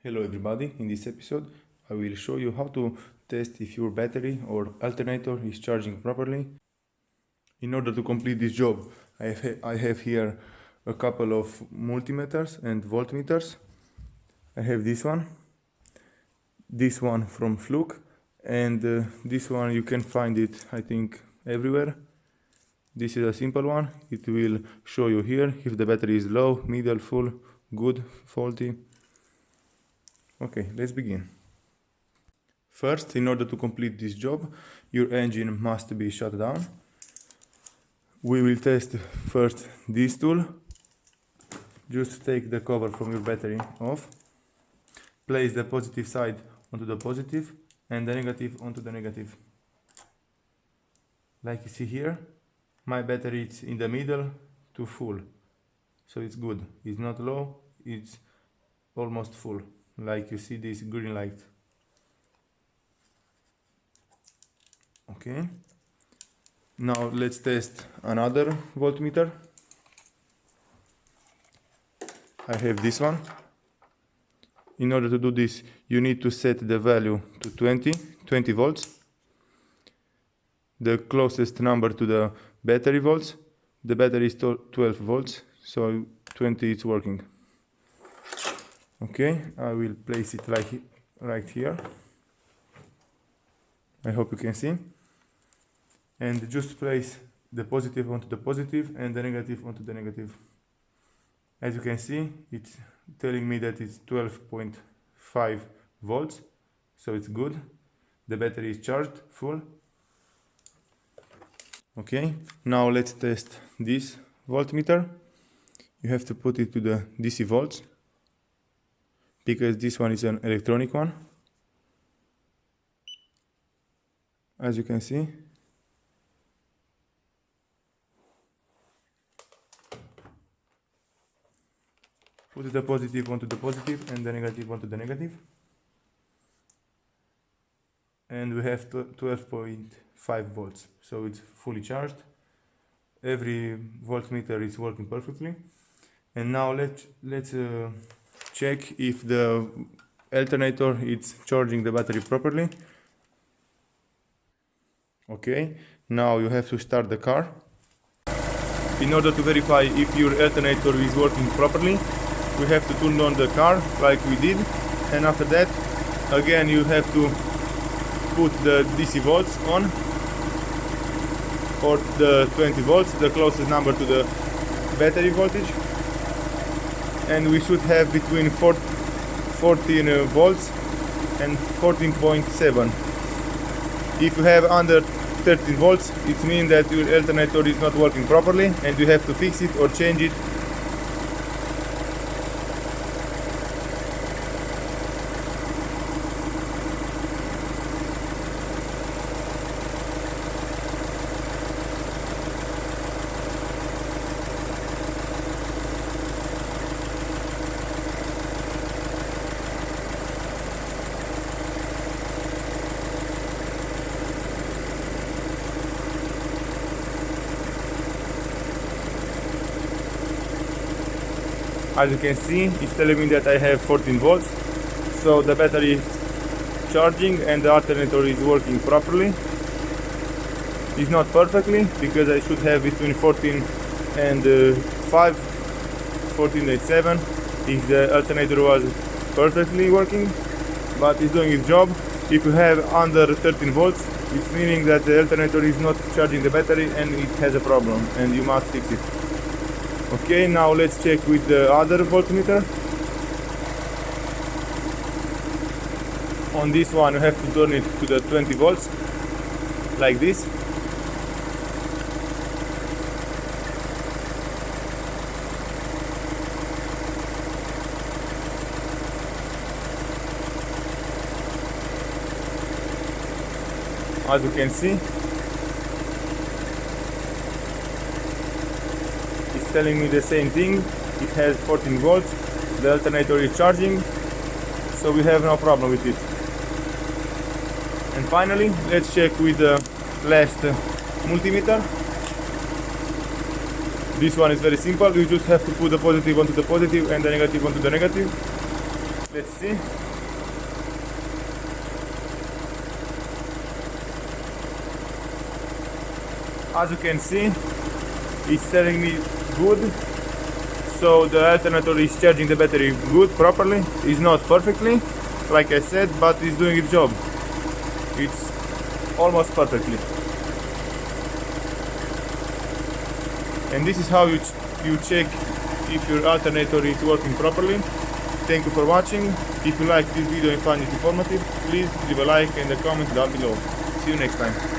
Hello everybody, in this episode I will show you how to test if your battery or alternator is charging properly. In order to complete this job I have here a couple of multimeters and voltmeters. I have this one from Fluke, and this one you can find it I think everywhere. This is a simple one. It will show you here if the battery is low, middle, full, good, faulty. Okay, let's begin. First, in order to complete this job, your engine must be shut down. We will test first this tool. Just take the cover from your battery off. Place the positive side onto the positive and the negative onto the negative. Like you see here, my battery is in the middle to full. So it's good. It's not low, it's almost full. Like you see this green light. Okay, now let's test another voltmeter. I have this one. In order to do this, you need to set the value to 20 volts. The closest number to the battery volts. The battery is 12 volts, so 20 is working. Okay, I will place it right here. I hope you can see. And just place the positive onto the positive and the negative onto the negative. As you can see, it's telling me that it's 12.5 volts, so it's good. The battery is charged full. Okay, now let's test this voltmeter. You have to put it to the DC volts, because this one is an electronic one. As you can see, put the positive onto the positive and the negative onto the negative, and we have 12.5 volts, so it's fully charged. Every voltmeter is working perfectly. And now let's check if the alternator is charging the battery properly. Okay, now you have to start the car. In order to verify if your alternator is working properly, we have to turn on the car like we did, and after that again you have to put the DC volts on, or the 20 volts, the closest number to the battery voltage, and we should have between 14 volts and 14.7. If you have under 13 volts, it means that your alternator is not working properly and you have to fix it or change it. As you can see, it's telling me that I have 14 volts, so the battery is charging and the alternator is working properly. It's not perfectly, because I should have between 14 and 5, 14.7 if the alternator was perfectly working, but it's doing its job. If you have under 13 volts, it's meaning that the alternator is not charging the battery and it has a problem and you must fix it. Okay, now let's check with the other voltmeter. On this one you have to turn it to the 20 volts, like this. As you can see, telling me the same thing. It has 14 volts, the alternator is charging, so we have no problem with it. And finally, let's check with the last multimeter. This one is very simple. You just have to put the positive onto the positive and the negative onto the negative. Let's see. As you can see, it's telling me good. So the alternator is charging the battery good, properly. It's not perfectly, like I said, but it's doing its job. It's almost perfectly. And this is how you check if your alternator is working properly. Thank you for watching. If you like this video and find it informative, please leave a like and a comment down below. See you next time.